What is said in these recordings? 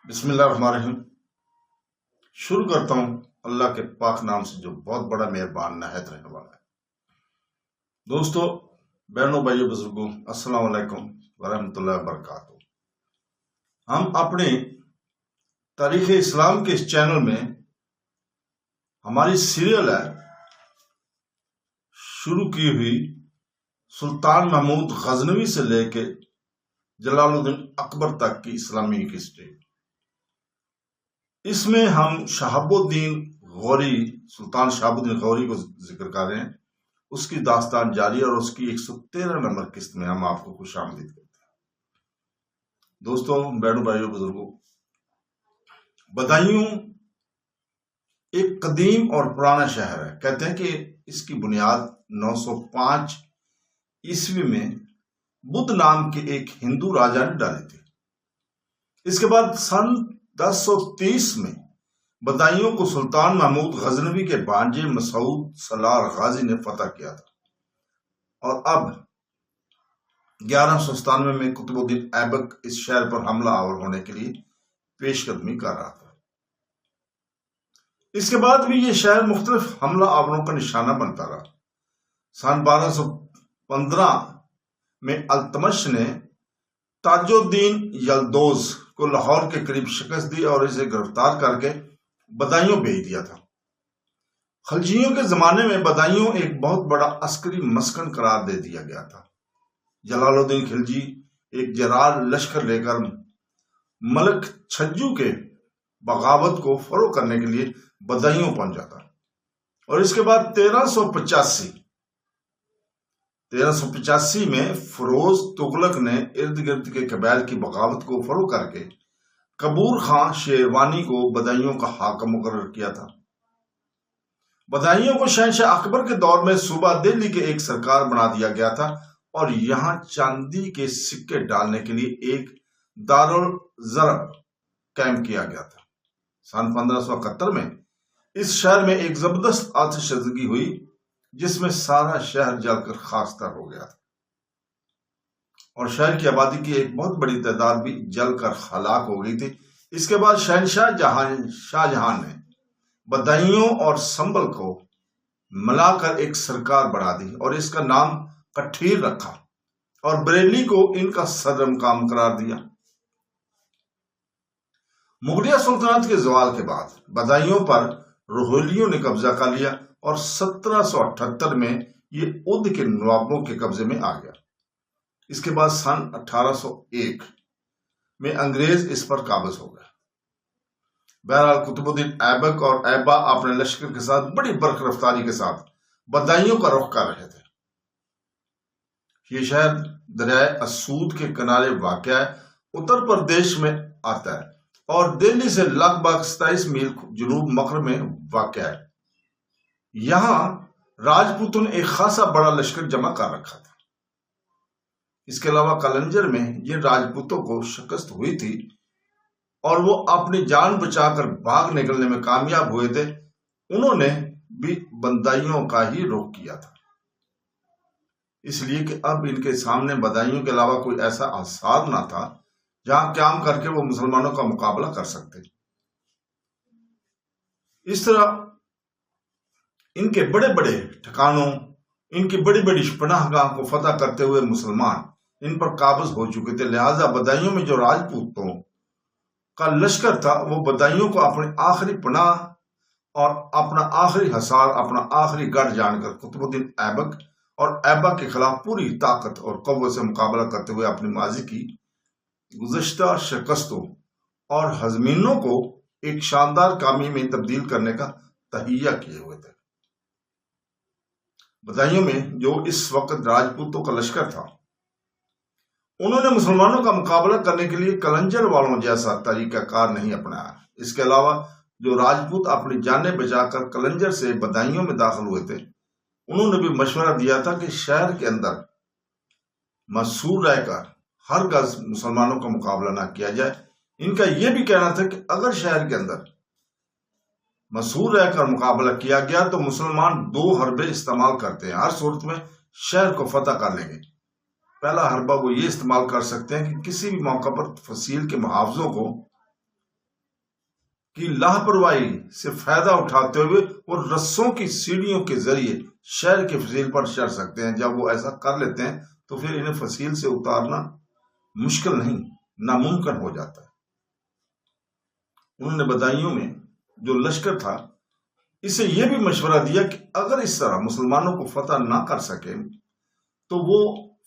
بسم اللہ الرحمن الرحیم۔ شروع کرتا ہوں اللہ کے پاک نام سے جو بہت بڑا مہربان نہایت رہنے والا ہے۔ دوستو، بہنوں، بھائیوں، بزرگوں، السلام علیکم ورحمۃ اللہ وبرکاتہ۔ ہم اپنے تاریخ اسلام کے اس چینل میں ہماری سیریل ہے شروع کی ہوئی سلطان محمود غزنوی سے لے کے جلال الدین اکبر تک کی اسلامی ہسٹری۔ اس میں ہم شہاب الدین غوری، سلطان شہاب الدین غوری کو ذکر کر رہے ہیں۔ اس کی داستان جاری اور اس کی 113 نمبر قسط میں ہم آپ کو خوش آمدید کرتے ہیں۔ دوستوں، بہنوں، بھائیوں، بزرگوں، بدایوں ایک قدیم اور پرانا شہر ہے۔ کہتے ہیں کہ اس کی بنیاد 905 عیسوی میں بدھ نام کے ایک ہندو راجا نے ڈالی تھی۔ اس کے بعد سن 1030 میں بدایوں کو سلطان محمود غزنوی کے بھانجے مسعود سالار غازی نے فتح کیا تھا، اور اب 1197 میں قطب الدین ایبک اس شہر پر حملہ آور ہونے کے لیے پیش قدمی کر رہا تھا۔ اس کے بعد بھی یہ شہر مختلف حملہ آوروں کا نشانہ بنتا رہا۔ سن 1215 میں التمش نے تاج الدین یلدوز کو لاہور کے قریب شکست دی اور اسے گرفتار کر کے بدایوں بھیج دیا تھا۔ خلجیوں کے زمانے میں بدایوں ایک بہت بڑا عسکری مسکن قرار دے دیا گیا تھا۔ جلال الدین خلجی ایک جرار لشکر لے کر ملک چھجو کے بغاوت کو فروغ کرنے کے لیے بدایوں پہنچا تھا، اور اس کے بعد 1385 میں فیروز تغلق نے ارد گرد کے قبائل کی بغاوت کو فروغ کر کے کبور خان شیروانی کو بدایوں کا حاکم مقرر کیا تھا۔ بدایوں کو شہنشاہ اکبر کے دور میں صوبہ دہلی کے ایک سرکار بنا دیا گیا تھا، اور یہاں چاندی کے سکے ڈالنے کے لیے ایک دارالضرب قائم کیا گیا تھا۔ سن 1571 میں اس شہر میں ایک زبردست آتش زدگی ہوئی جس میں سارا شہر جل کر خاکستر ہو گیا تھا، اور شہر کی آبادی کی ایک بہت بڑی تعداد بھی جل کر ہلاک ہو گئی تھی۔ اس کے بعد شاہ جہاں نے بدایوں اور سنبل کو ملا کر ایک سرکار بنا دی اور اس کا نام کٹھیر رکھا، اور بریلی کو ان کا صدر مقام قرار دیا۔ مغلیہ سلطنت کے زوال کے بعد بدایوں پر روہیلیوں نے قبضہ کر لیا، اور 1778 میں یہ اودھ کے نوابوں کے قبضے میں آ گیا۔ اس کے بعد سن 1801 میں انگریز اس پر قابض ہو گئے۔ بہرحال قطب الدین ایبک اور ایبا اپنے لشکر کے ساتھ بڑی برق رفتاری کے ساتھ بدایوں کا رخ کر رہے تھے۔ یہ شہر دریائے اسود کے کنارے واقع ہے، اتر پردیش میں آتا ہے، اور دہلی سے لگ بھگ 27 میل جنوب مغرب میں واقع ہے۔ یہاں راجپوتوں نے ایک خاصا بڑا لشکر جمع کر رکھا تھا۔ اس کے علاوہ کلنجر میں جن راجپوتوں کو شکست ہوئی تھی اور وہ اپنی جان بچا کر بھاگ نکلنے میں کامیاب ہوئے تھے، انہوں نے بھی بدایوں کا ہی رخ کیا تھا، اس لیے کہ اب ان کے سامنے بدایوں کے علاوہ کوئی ایسا آثار نہ تھا جہاں قیام کر کے وہ مسلمانوں کا مقابلہ کر سکتے۔ اس طرح ان کے بڑے بڑے ٹھکانوں، ان کی بڑی بڑی پناہ گاہ کو فتح کرتے ہوئے مسلمان ان پر قابض ہو چکے تھے، لہذا بدایوں میں جو راجپوتوں کا لشکر تھا وہ بدایوں کو اپنی آخری پناہ اور اپنا آخری حصار، اپنا آخری گڑھ جان کر قطب الدین ایبک اور ایبا کے خلاف پوری طاقت اور قوت سے مقابلہ کرتے ہوئے اپنی ماضی کی گزشتہ شکستوں اور ہزیمتوں کو ایک شاندار کامیابی میں تبدیل کرنے کا تہیہ کیے ہوئے تھے۔ بدایوں میں جو اس وقت راجپوتوں کا لشکر تھا، انہوں نے مسلمانوں کا مقابلہ کرنے کے لیے کلنجر والوں جیسا طریقہ کار نہیں اپنایا۔ اس کے علاوہ جو راجپوت اپنی جانیں بچا کر کلنجر سے بدایوں میں داخل ہوئے تھے، انہوں نے بھی مشورہ دیا تھا کہ شہر کے اندر محصور رہ کر ہرگز مسلمانوں کا مقابلہ نہ کیا جائے۔ ان کا یہ بھی کہنا تھا کہ اگر شہر کے اندر محصور رہ کر مقابلہ کیا گیا تو مسلمان 2 حربے استعمال کرتے ہیں، ہر صورت میں شہر کو فتح کر لیں گے۔ پہلا حربہ وہ یہ استعمال کر سکتے ہیں کہ کسی بھی موقع پر فصیل کے محافظوں کو کی لاپرواہی سے فائدہ اٹھاتے ہوئے وہ رسوں کی سیڑھیوں کے ذریعے شہر کے فصیل پر چڑھ سکتے ہیں۔ جب وہ ایسا کر لیتے ہیں تو پھر انہیں فصیل سے اتارنا مشکل نہیں، ناممکن ہو جاتا ہے۔ انہوں نے بدایوں میں جو لشکر تھا اسے یہ بھی مشورہ دیا کہ اگر اس طرح مسلمانوں کو فتح نہ کر سکے تو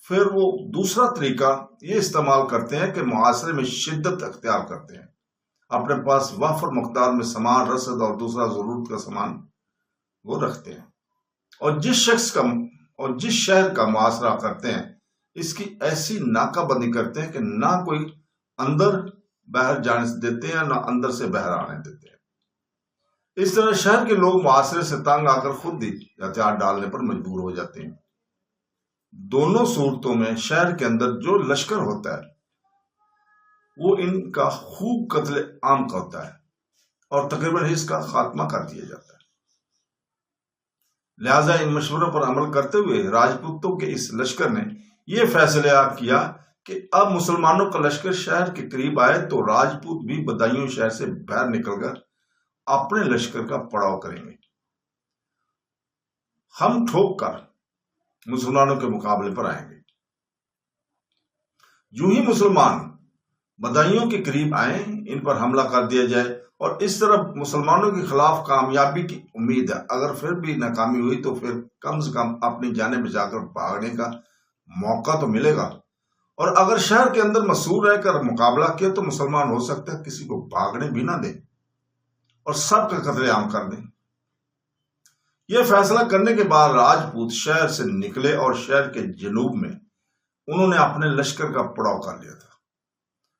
پھر وہ دوسرا طریقہ یہ استعمال کرتے ہیں کہ معاشرے میں شدت اختیار کرتے ہیں، اپنے پاس وافر مقدار میں سامان، رسد اور دوسرا ضرورت کا سامان وہ رکھتے ہیں، اور جس شہر کا محاصرہ کرتے ہیں اس کی ایسی ناکہ بندی کرتے ہیں کہ نہ کوئی اندر باہر جانے سے دیتے ہیں، نہ اندر سے باہر آنے دیتے ہیں۔ اس طرح شہر کے لوگ معاشرے سے تنگ آ کر خود ہی ہتھیار ڈالنے پر مجبور ہو جاتے ہیں۔ دونوں صورتوں میں شہر کے اندر جو لشکر ہوتا ہے وہ ان کا خوب قتل عام کا ہوتا ہے اور تقریباً اس کا خاتمہ کر دیا جاتا ہے۔ لہذا ان مشوروں پر عمل کرتے ہوئے راجپوتوں کے اس لشکر نے یہ فیصلہ کیا کہ اب مسلمانوں کا لشکر شہر کے قریب آئے تو راجپوت بھی بدایوں شہر سے باہر نکل کر اپنے لشکر کا پڑاؤ کریں گے، ہم ٹھوک کر مسلمانوں کے مقابلے پر آئیں گے۔ جو ہی مسلمان بدایوں کے قریب آئیں ان پر حملہ کر دیا جائے، اور اس طرح مسلمانوں کے خلاف کامیابی کی امید ہے۔ اگر پھر بھی ناکامی ہوئی تو پھر کم سے کم اپنی جانیں بچا کر بھاگنے کا موقع تو ملے گا، اور اگر شہر کے اندر مسور رہ کر مقابلہ کیا تو مسلمان ہو سکتا ہے کسی کو بھاگنے بھی نہ دیں اور سب کا قتل عام کر دیں۔ یہ فیصلہ کرنے کے بعد راجپوت شہر سے نکلے اور شہر کے جنوب میں انہوں نے اپنے لشکر کا پڑاؤ کر لیا تھا۔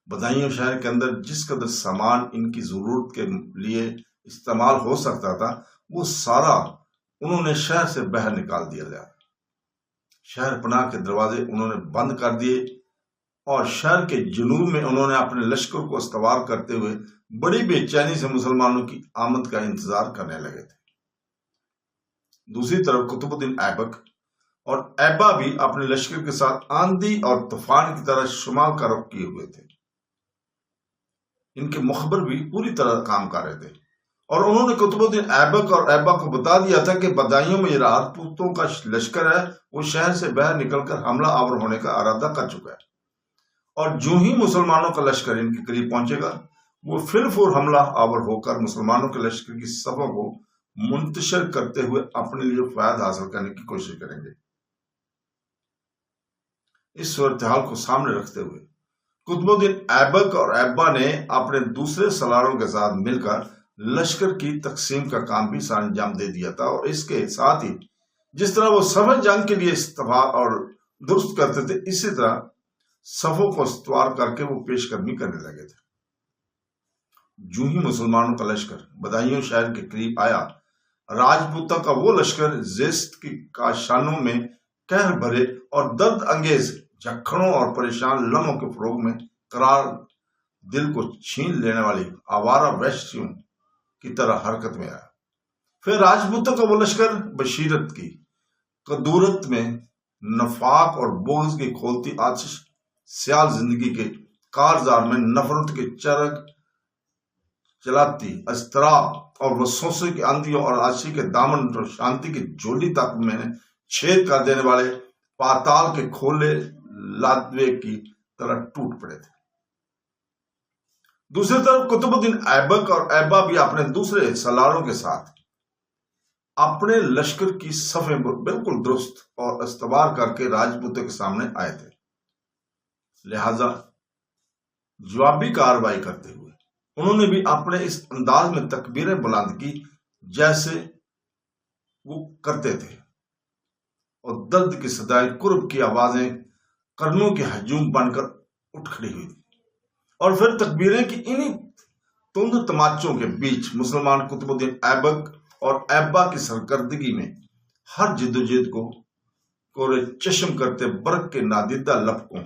بدایوں شہر کے اندر جس قدر سامان ان کی ضرورت کے لیے استعمال ہو سکتا تھا وہ سارا انہوں نے شہر سے باہر نکال دیا گیا۔ شہر پناہ کے دروازے انہوں نے بند کر دیے اور شہر کے جنوب میں انہوں نے اپنے لشکر کو استوار کرتے ہوئے بڑی بے چینی سے مسلمانوں کی آمد کا انتظار کرنے لگے تھے۔ دوسری طرف قطب الدین ایبک اور ایبا بھی اپنے لشکر کے ساتھ آندھی اور طوفان کی طرح شمال کا رخ کیے ہوئے تھے۔ ان کے مخبر بھی پوری طرح کام کر رہے تھے، اور انہوں نے قطب الدین ایبک اور ایبا کو بتا دیا تھا کہ بدایوں میں یہ راجپوتوں کا لشکر ہے، وہ شہر سے باہر نکل کر حملہ آور ہونے کا ارادہ کر چکا ہے، اور جو ہی مسلمانوں کا لشکر ان کے قریب پہنچے گا وہ فی الفور حملہ آور ہو کر مسلمانوں کے لشکر کی صفوں کو منتشر کرتے ہوئے اپنے لیے فائدہ حاصل کرنے کی کوشش کریں گے۔ اس صورتحال کو سامنے رکھتے ہوئے قطب الدین ایبک اور ایبا نے اپنے دوسرے سالاروں کے ساتھ مل کر لشکر کی تقسیم کا کام بھی سر انجام دے دیا تھا، اور اس کے ساتھ ہی جس طرح وہ صف جنگ کے لیے استفاق اور درست کرتے تھے اسی طرح صفوں کو استوار کر کے وہ پیش قدمی کرنے لگے تھے۔ جو ہی مسلمانوں کا لشکر بدایوں شہر کے قریب آیا، راجپوتوں کا وہ لشکر زیست کی کاشانوں میں قہر بھرے اور درد انگیز جھکڑوں اور پریشان لمحوں کے فروغ میں قرار دل کو چھین لینے والی آوارہ وحشیوں کی طرح حرکت میں آیا۔ پھر راجپوتوں کا وہ لشکر بشیرت کی قدورت میں نفاق اور بغض کی کھولتی آتش سیال زندگی کے کارزار میں نفرت کے چرخ چلاتی اضطراب اور وسوسے کی آندھیوں اور عاشقی کے دامن اور شانتی کی جھولی تک میں چھید کر دینے والے پاتال کے کھولے لادوے کی طرح ٹوٹ پڑے تھے۔ دوسری طرف قطب الدین ایبک اور ایبا بھی اپنے دوسرے سالاروں کے ساتھ اپنے لشکر کی صفیں بالکل درست اور استوار کر کے راجپوتوں کے سامنے آئے تھے۔ لہذا جوابی کارروائی کرتے ہوئے انہوں نے بھی اپنے اس انداز میں تکبیریں بلند کی جیسے وہ کرتے تھے، اور درد کی صدائیں، قرب کی آوازیں کرنوں کے ہجوم بن کر اٹھ کھڑی ہوئی تھی، اور پھر تکبیریں کی انہی تند تماچوں کے بیچ مسلمان قطب الدین ایبک اور ایبا کی سرکردگی میں ہر جدوجہد کو کورے چشم کرتے برق کے نادیدہ لپکوں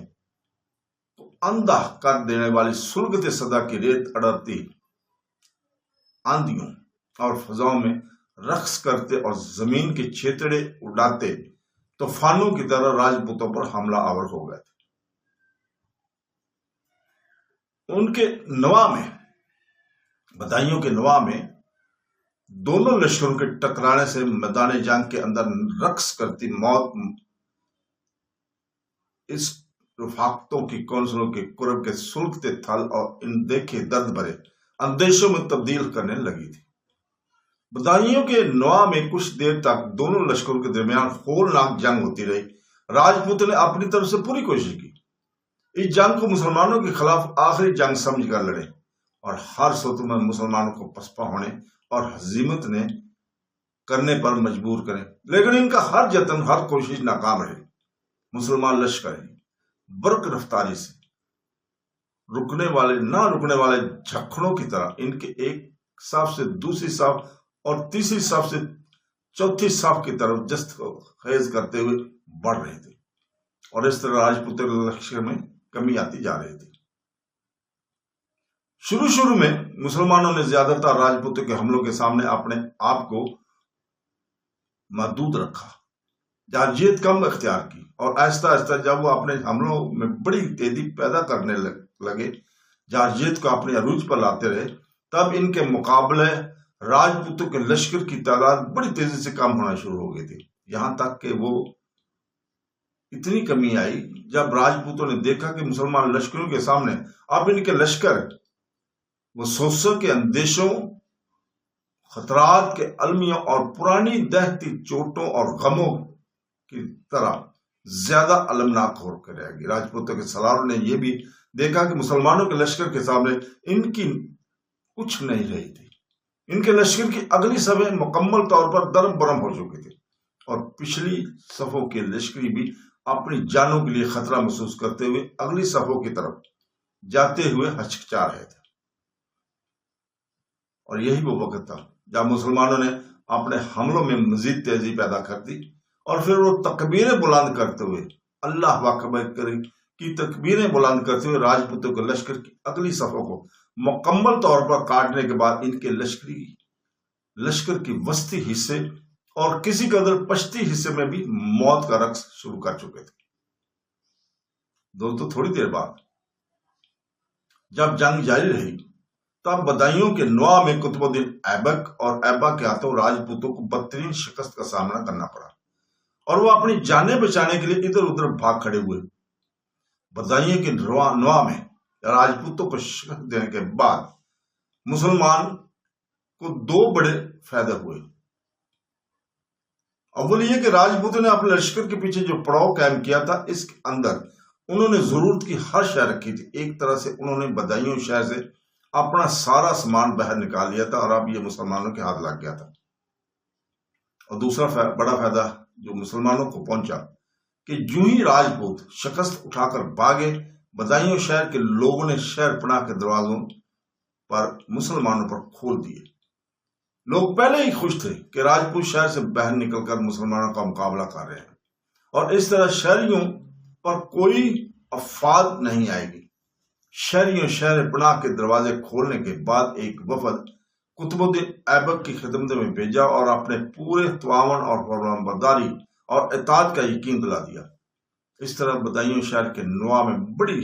اندھا کر دینے والی سلگتے صدا کی ریت اڑتی آندھیوں اور فضاؤں میں رقص کرتے اور زمین کے چھیتڑے اڑاتے طوفانوں کی طرح راجپوتوں پر حملہ آور ہو گئے تھے۔ ان کے نواح میں بدایوں کے نواح میں دونوں لشکروں کے ٹکرانے سے میدان جنگ کے اندر رقص کرتی موت اس رفاقتوں کی کونسلوں کے قرب کے سلگتے تھل اور ان دیکھے درد بھرے اندیشوں میں تبدیل کرنے لگی تھی۔ بدایوں کے نواح میں کچھ دیر تک دونوں لشکروں کے درمیان ہولناک جنگ ہوتی رہی۔ راجپوتوں نے اپنی طرف سے پوری کوشش کی، اس جنگ کو مسلمانوں کے خلاف آخری جنگ سمجھ کر لڑے اور ہر صورت میں مسلمانوں کو پسپا ہونے اور ہزیمت کرنے پر مجبور کریں، لیکن ان کا ہر جتن، ہر کوشش ناکام رہی۔ مسلمان لشکر برق رفتاری سے نہ رکنے والے جھکڑوں کی طرح ان کے ایک صف سے دوسری صف اور تیسری صف سے چوتھی صف کی طرف جست خیز کرتے ہوئے بڑھ رہے تھے، اور اس طرح راجپوت لشکر میں کمی آتی جا رہی تھی۔ شروع میں مسلمانوں نے زیادہ تر راجپوتوں کے حملوں کے سامنے اپنے آپ کو محدود رکھا، جارجیت کم اختیار کی، اور آہستہ آہستہ جب وہ اپنے حملوں میں بڑی تیزی پیدا کرنے لگے، جارجیت کو اپنے عروج پر لاتے رہے، تب ان کے مقابلے راجپوتوں کے لشکر کی تعداد بڑی تیزی سے کم ہونا شروع ہو گئی تھی، یہاں تک کہ وہ اتنی کمی آئی جب راجپوتوں نے دیکھا کہ مسلمان لشکروں کے سامنے اب ان کے لشکر وسوسوں کے اندیشوں، خطرات کے المیوں اور پرانی دہتی چوٹوں اور غموں کی طرح زیادہ المناک ہو کر رہے گی۔ راجپوتوں کے سالاروں نے یہ بھی دیکھا کہ مسلمانوں کے لشکر کے سامنے ان کی کچھ نہیں رہی تھی، ان کے لشکر کی اگلی صفیں مکمل طور پر درم برم ہو چکی تھی، اور پچھلی صفوں کے لشکری بھی اپنی جانوں کے لیے خطرہ محسوس کرتے ہوئے اگلی صفوں کی طرف جاتے ہوئے ہچکچا رہے تھے۔ اور یہی وہ وقت تھا جب مسلمانوں نے اپنے حملوں میں مزید تیزی پیدا کر دی، اور پھر وہ تکبیریں بلند کرتے ہوئے، اللہ اکبر کی تکبیریں بلند کرتے ہوئے راجپوتوں کے لشکر کی اگلی صفوں کو مکمل طور پر کاٹنے کے بعد ان کے لشکر کی وسطی حصے اور کسی قدر پشتی حصے میں بھی موت کا رقص شروع کر چکے تھے۔ دوستو، تھوڑی دیر بعد جب جنگ جاری رہی، تب بدایوں کے نواح میں قطب الدین ایبک اور ایبا کے ہاتھوں راجپوتوں کو بدترین شکست کا سامنا کرنا پڑا، اور وہ اپنی جانیں بچانے کے لیے ادھر ادھر بھاگ کھڑے ہوئے۔ بدایوں کے نواح میں راجپوتوں کو شکست دینے کے بعد مسلمان کو دو بڑے فائدے ہوئے۔ اول یہ کہ راجپوتوں نے اپنے لشکر کے پیچھے جو پڑاؤ قائم کیا تھا، اس کے اندر انہوں نے ضرورت کی ہر شے رکھی تھی۔ ایک طرح سے انہوں نے بدایوں شہر سے اپنا سارا سامان باہر نکال لیا تھا، اور اب یہ مسلمانوں کے ہاتھ لگ گیا تھا۔ اور دوسرا بڑا فائدہ جو مسلمانوں کو پہنچا کہ جو ہی راجپوت شکست اٹھا کر بھاگے، بدایوں شہر کے لوگوں نے شہر پناہ کے دروازوں پر مسلمانوں پر کھول دیے۔ لوگ پہلے ہی خوش تھے کہ راجپوت شہر سے باہر نکل کر مسلمانوں کا مقابلہ کر رہے ہیں، اور اس طرح شہریوں پر کوئی افات نہیں آئے گی۔ شہریوں شہر پناہ کے دروازے کھولنے کے بعد ایک وفد قطب الدین ایبک کی خدمت میں بھیجا اور اپنے پورے تعاون اور فرمانبرداری اور اطاعت کا یقین دلا دیا۔ اس طرح بدایوں شہر کے نواح میں بڑی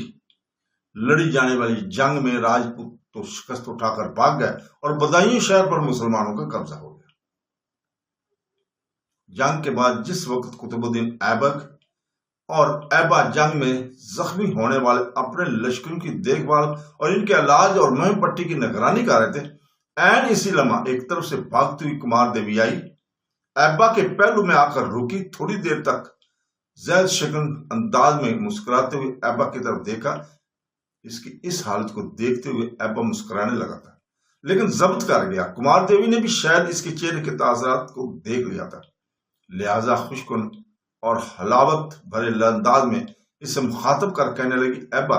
لڑی جانے والی جنگ میں راجپوت تو شکست اٹھا کر بھاگ گئے، اور بدایوں شہر پر مسلمانوں کا قبضہ ہو گیا۔ جنگ کے بعد جس وقت قطب الدین ایبک اور ایبا جنگ میں زخمی ہونے والے اپنے لشکروں کی دیکھ بھال اور ان کے علاج اور مہم پٹی کی نگرانی کر رہے تھے، عین اسی لمحہ ایک طرف سے بھاگتی ہوئی کمار دیوی آئی، ایبا کے پہلو میں آ کر رکی، تھوڑی دیر تک زید شکن انداز میں مسکراتے ہوئے ایبا کی طرف دیکھا۔ اس کی اس حالت کو دیکھتے ہوئے ایبا مسکرانے لگا تھا، لیکن ضبط کر گیا۔ کمار دیوی نے بھی شاید اس کے چہرے کے تاثرات کو دیکھ لیا تھا، لہذا خوشکن اور حلاوت بھرے انداز میں اسے مخاطب کر کہنے لگی، ایبا،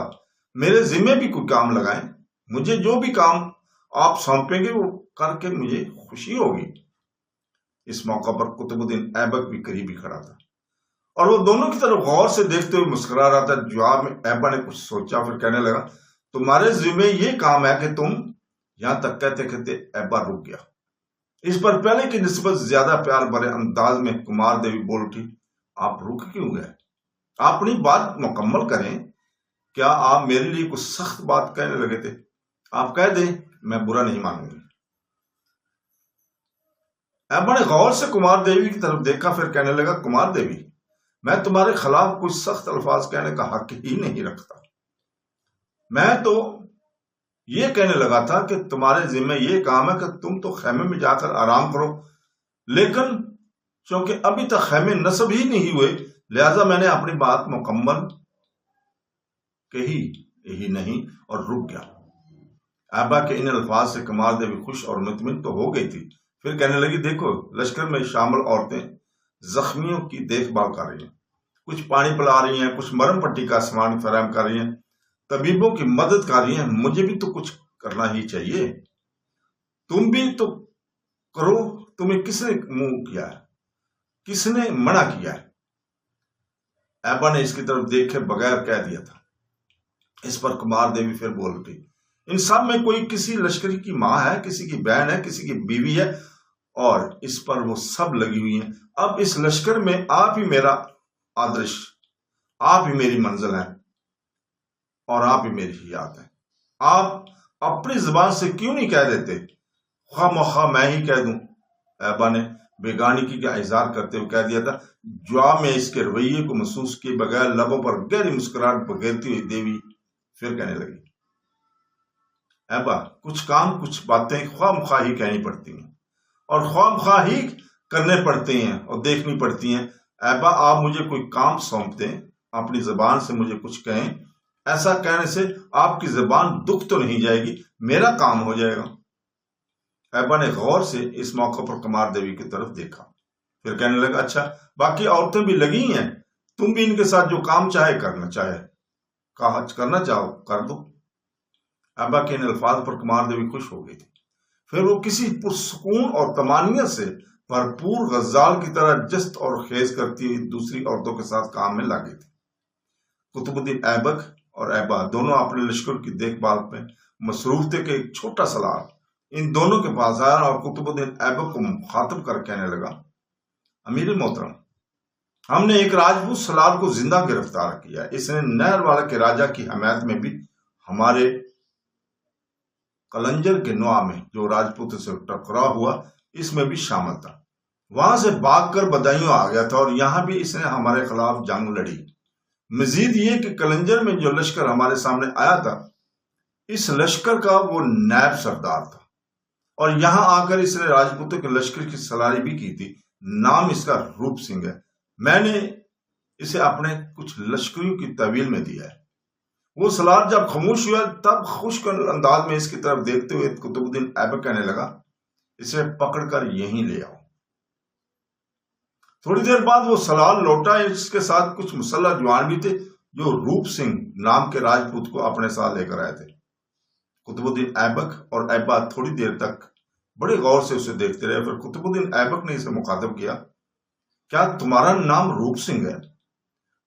میرے ذمے بھی کوئی کام لگائیں، مجھے جو بھی کام آپ سونپیں گے وہ کر کے مجھے خوشی ہوگی۔ اس موقع پر قطب الدین ایبک بھی قریب ہی کھڑا تھا، اور وہ دونوں کی طرف غور سے دیکھتے ہوئے مسکرا رہا تھا۔ جواب میں ایبا نے کچھ سوچا، پھر کہنے لگا، تمہارے ذمے یہ کام ہے کہ تم، یہاں تک کہتے کہتے ایبا رک گیا۔ اس پر پہلے کی نسبت زیادہ پیار بھرے انداز میں کمار دیوی بول اٹھی، آپ رک کیوں گئے؟ آپ اپنی بات مکمل کریں، کیا آپ میرے لیے کچھ سخت بات کہنے لگے تھے؟ آپ کہہ دیں میں برا نہیں مانوں گی۔ ایبا نے غور سے کمار دیوی کی طرف دیکھا، پھر کہنے لگا کمار دیوی، میں تمہارے خلاف کچھ سخت الفاظ کہنے کا حق ہی نہیں رکھتا۔ میں تو یہ کہنے لگا تھا کہ تمہارے ذمہ یہ کام ہے کہ تم تو خیمے میں جا کر آرام کرو، لیکن چونکہ ابھی تک خیمے نصب ہی نہیں ہوئے لہذا میں نے اپنی بات مکمل کہی ہی نہیں اور رک گیا۔ ایبا کے ان الفاظ سے کمار دیوی خوش اور مطمئن تو ہو گئی تھی، پھر کہنے لگی دیکھو لشکر میں شامل عورتیں زخمیوں کی دیکھ بھال کر رہی ہیں، کچھ پانی پلا رہی ہیں، کچھ مرم پٹی کا سامان فراہم کر رہی ہیں، طبیبوں کی مدد کر رہی ہیں، مجھے بھی تو کچھ کرنا ہی چاہیے، تم بھی تو کرو، تمہیں کس نے منع کیا ہے، کس نے منع کیا ہے؟ ایبا نے اس کی طرف دیکھے بغیر کہہ دیا تھا۔ اس پر کمار دیوی پھر بول اٹھی، ان سب میں کوئی کسی لشکری کی ماں ہے، کسی کی بہن ہے، کسی کی بیوی ہے، اور اس پر وہ سب لگی ہوئی ہیں۔ اب اس لشکر میں آپ ہی میرا آدرش، آپ ہی میری منزل ہے اور آپ ہی میری حیات ہے۔ آپ اپنی زبان سے کیوں نہیں کہہ دیتے؟ خواہ مخواہ میں ہی کہہ دوں۔ ایبا نے بیگانگی کا اظہار کرتے ہوئے کہہ دیا تھا۔ جواب میں اس کے رویے کو محسوس کیے بغیر لبوں پر گہری مسکراہٹ بکھیرتی ہوئی دیوی پھر کہنے لگی، ایبا کچھ کام کچھ باتیں خواہ مخواہ ہی کہنی پڑتی ہیں اور خواہ مخواہ ہی کرنے پڑتے ہیں اور دیکھنی پڑتی ہیں۔ ایبا آپ مجھے کوئی کام سونپ دیں، اپنی زبان سے مجھے کچھ کہیں، ایسا کہنے سے آپ کی زبان دکھ تو نہیں جائے گی، میرا کام ہو جائے گا۔ ایبا نے غور سے اس موقع پر کمار دیوی کی طرف دیکھا، پھر کہنے لگا اچھا باقی عورتیں بھی لگی ہیں، تم بھی ان کے ساتھ جو کام کرنا چاہو کر دو۔ ایبا کے ان الفاظ پر کمار دیوی خوش ہو گئی تھی، پھر وہ کسی پرسکون اور طمانینت سے بھرپور غزال کی طرح جست اور خیز کرتی ہوئی دوسری عورتوں کے ساتھ کام میں لگی تھی۔ قطب الدین ایبک اور ایبا دونوں اپنے لشکر کی دیکھ بھال میں مصروف تھے کہ ایک چھوٹا سلار ان دونوں کے پاس آیا اور قطب الدین ایبک کو مخاطب کر کہنے لگا، امیر محترم، ہم نے ایک راجپوت سلار کو زندہ گرفتار کیا، اس نے نہر والا کے راجہ کی حمایت میں بھی ہمارے کلنجر کے نوا میں جو راجپوت سے ٹکرا ہوا اس میں بھی شامل تھا، وہاں سے بھاگ کر بدایوں آ گیا تھا اور یہاں بھی اس نے ہمارے خلاف جنگ لڑی۔ مزید یہ کہ کلنجر میں جو لشکر ہمارے سامنے آیا تھا اس لشکر کا وہ نائب سردار تھا اور یہاں آ کر اس نے راجپوتوں کے لشکر کی سلاری بھی کی تھی، نام اس کا روپ سنگھ ہے، میں نے اسے اپنے کچھ لشکریوں کی تحویل میں دیا ہے۔ وہ سلار جب خاموش ہوا تب خشک انداز میں اس کی طرف دیکھتے ہوئے قطب الدین ایبک کہنے لگا، اسے پکڑ کر یہیں لے آؤ۔ تھوڑی دیر بعد وہ سلار لوٹا، اس کے ساتھ کچھ مسلح جوان بھی تھے جو روپ سنگھ نام کے راجپوت کو اپنے ساتھ لے کر آئے تھے۔ قطب الدین ایبک اور ایبا تھوڑی دیر تک بڑے غور سے اسے دیکھتے رہے، پھر قطب الدین ایبک نے اسے مخاطب کیا، کیا تمہارا نام روپ سنگھ ہے؟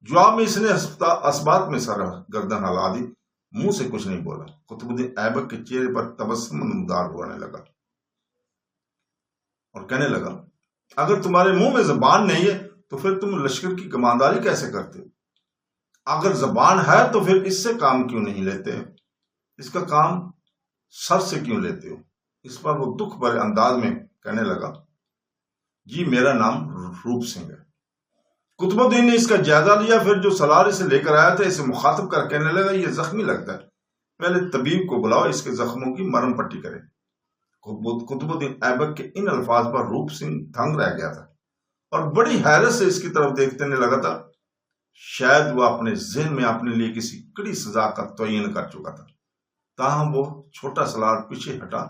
جواب میں اس نے اسبات میں سر گردن ہلا دی، منہ سے کچھ نہیں بولا۔ قطب الدین ایبک کے چہرے پر تبسم نمودار ہونے لگا اور کہنے لگا، اگر تمہارے منہ میں زبان نہیں ہے تو پھر تم لشکر کی کمانداری کیسے کرتے ہو؟ اگر زبان ہے تو پھر اس سے کام کیوں نہیں لیتے؟ اس کا کام سر سے کیوں لیتے ہو؟ اس پر وہ دکھ بھرے انداز میں کہنے لگا، جی میرا نام روپ سنگھ ہے۔ قطب الدین نے اس کا جائزہ لیا، پھر جو سلار اسے لے کر آیا تھا اسے مخاطب کر کہنے لگا، یہ زخمی لگتا ہے، پہلے طبیب کو بلاؤ، اس کے زخموں کی مرہم پٹی کرے۔ قطب الدین ایبک کے ان الفاظ پر روپ سنگھ دھنگ رہ گیا تھا اور بڑی حیرت سے اس کی طرف دیکھتے لگا تھا، شاید وہ اپنے ذہن میں اپنے لیے کسی کڑی سزا کا تعین کر چکا تھا، تاہم وہ چھوٹا سلار پیچھے ہٹا۔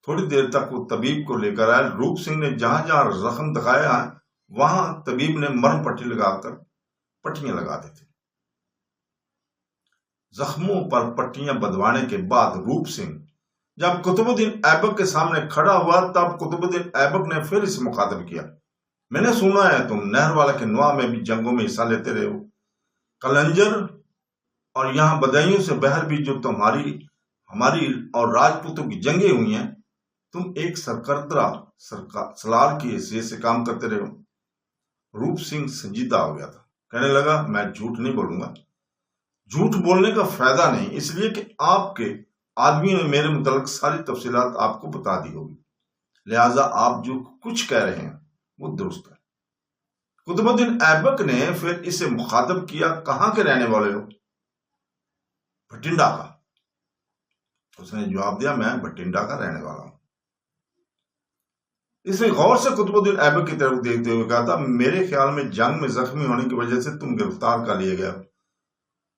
تھوڑی دیر تک وہ طبیب کو لے کر آیا، روپ سنگھ نے جہاں جہاں زخم دکھایا ہے وہاں طبیب نے مرہم پٹی لگا کر پٹیاں لگا دی تھی۔ زخموں پر پٹیاں بدوانے کے بعد روپ سنگھ جب قطب الدین ایبک کے سامنے کھڑا ہوا تب قطب الدین ایبک نے پھر اسے مخاطب کیا، میں نے سنا ہے تم نہر والا کے نوا میں بھی جنگوں میں حصہ لیتے رہے ہو، کلنجر اور یہاں بدایوں سے بہر بھی جو ہماری اور راجپوتوں کی جنگیں ہوئی ہیں، تم ایک سرکردہ سلار کی حیثیت سے کام کرتے رہے ہو۔ روپ سنگھ سنجیدہ ہو گیا تھا، کہنے لگا، میں جھوٹ نہیں بولوں گا، جھوٹ بولنے کا فائدہ نہیں، اس لیے کہ آپ کے آدمی نے میرے متعلق ساری تفصیلات آپ کو بتا دی ہوگی، لہذا آپ جو کچھ کہہ رہے ہیں وہ درست ہے۔ قطب الدین ایبک نے پھر اسے مخاطب کیا، کہاں کے رہنے والے ہو؟ بھٹنڈا کا۔ اس نے جواب دیا، میں بھٹنڈا کا رہنے والا ہوں۔ اس نے غور سے قطب الدین ایبک کی طرف دیکھتے ہوئے کہا تھا، میرے خیال میں جنگ میں زخمی ہونے کی وجہ سے تم گرفتار کر لیے گئے،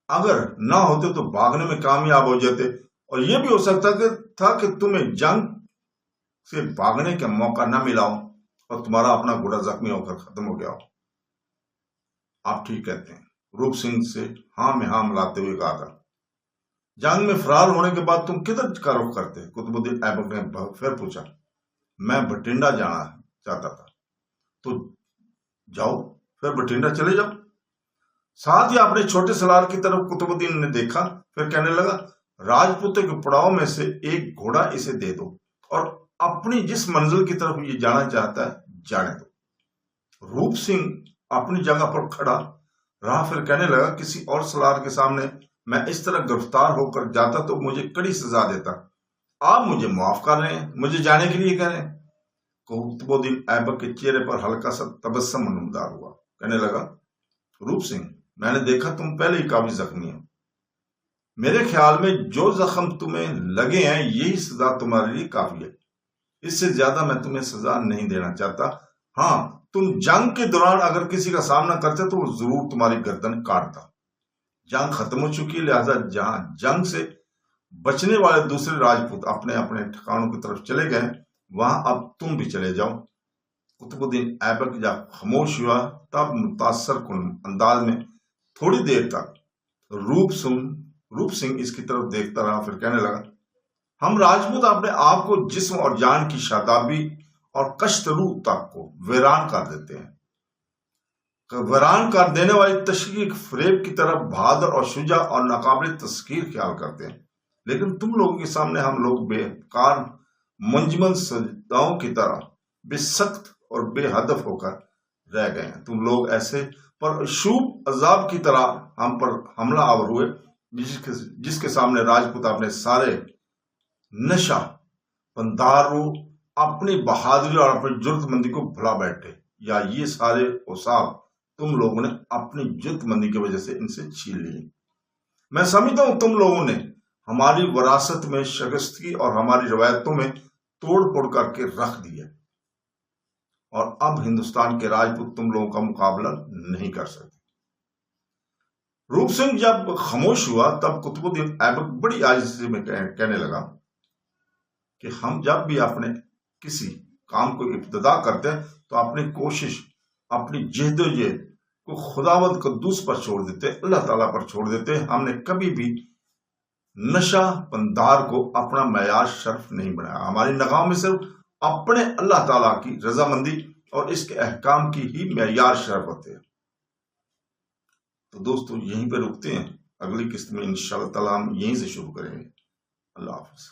اگر نہ ہوتے تو بھاگنے میں کامیاب ہو جاتے، اور یہ بھی ہو سکتا تھا کہ تمہیں جنگ سے بھاگنے کا موقع نہ ملا ہو اور تمہارا اپنا گھوڑا زخمی ہو کر ختم ہو گیا ہو۔ آپ ٹھیک کہتے ہیں، روپ سنگھ سے ہاں میں ہاں ملاتے ہوئے کہا تھا۔ جنگ میں فرار ہونے کے بعد تم کدھر کا رخ کرتے؟ قطب الدین ایبک نے پھر پوچھا۔ میں بھٹنڈا جانا چاہتا تھا۔ تو جاؤ، پھر بھٹنڈا چلے جاؤ۔ ساتھ ہی اپنے چھوٹے سالار کی طرف قطب الدین نے دیکھا، پھر کہنے لگا، راجپوتوں کے پڑاؤ میں سے ایک گھوڑا اسے دے دو اور اپنی جس منزل کی طرف یہ جانا چاہتا ہے جانے دو۔ روپ سنگھ اپنی جگہ پر کھڑا رہا، پھر کہنے لگا، کسی اور سالار کے سامنے میں اس طرح گرفتار ہو کر جاتا تو مجھے کڑی سزا دیتا، آپ مجھے معاف کر رہے ہیں، مجھے جانے کے لیے کہہ رہے ہیں۔ قطب الدین ایبک کے چہرے پر ہلکا سا تبسم نمودار ہوا، کہنے لگا، روپ سنگھ، میں نے دیکھا تم پہلے ہی کافی زخمی ہو، میرے خیال میں جو زخم تمہیں لگے ہیں یہی سزا تمہارے لیے کافی ہے، اس سے زیادہ میں تمہیں سزا نہیں دینا چاہتا۔ ہاں، تم جنگ کے دوران اگر کسی کا سامنا کرتے تو وہ ضرور تمہاری گردن کاٹتا۔ جنگ ختم ہو چکی، لہذا جہاں جنگ سے بچنے والے دوسرے راجپوت اپنے اپنے ٹھکانوں کی طرف چلے گئے، وہاں اب تم بھی چلے جاؤ۔ قطب الدین ایبک جب خاموش ہوا تب متاثر کن انداز میں تھوڑی دیر تک روپ سنگھ اس کی طرف دیکھتا رہا، پھر کہنے لگا، ہم راجپوت اپنے آپ کو جسم اور جان کی شادابی اور کشت روح تک کو ویران کر دیتے ہیں۔ ویران کر دینے والی تشکیق فریب کی طرف بہادر اور شجاع اور ناقابل تذکیر خیال کرتے ہیں، لیکن تم لوگوں کے سامنے ہم لوگ بے کار منجمد سجداؤں کی طرح بے سخت اور بے ہدف ہو کر رہ گئے ہیں۔ تم لوگ ایسے پرشوب عذاب کی طرح ہم پر حملہ آور ہوئے جس کے سامنے راجپوت اپنے سارے نشہ پندارو اپنی بہادری اور اپنی جرت مندی کو بھلا بیٹھے، یا یہ سارے اوصاف تم لوگوں نے اپنی جرت مندی کی وجہ سے ان سے چھین لی۔ میں سمجھتا ہوں تم لوگوں نے ہماری وراثت میں شکستگی اور ہماری روایتوں میں توڑ پھوڑ کر کے رکھ دی ہے، اور اب ہندوستان کے راجپوت تم لوگوں کا مقابلہ نہیں کر سکتے۔ روپ سنگھ جب خاموش ہوا تب قطب الدین ایبک بڑی عاجزی میں کہنے لگا کہ ہم جب بھی اپنے کسی کام کو ابتدا کرتے ہیں تو اپنی کوشش، اپنی جہد و جہد کو خداوند قدوس پر چھوڑ دیتے، اللہ تعالیٰ پر چھوڑ دیتے۔ ہم نے کبھی بھی نشہ پندار کو اپنا معیار شرف نہیں بنایا، ہماری نگاہوں میں صرف اپنے اللہ تعالیٰ کی رضامندی اور اس کے احکام کی ہی معیار شرف ہوتے ہیں۔ تو دوستو، یہیں پہ رکتے ہیں، اگلی قسط میں انشاءاللہ تعالیٰ ہم یہیں سے شروع کریں گے۔ اللہ حافظ۔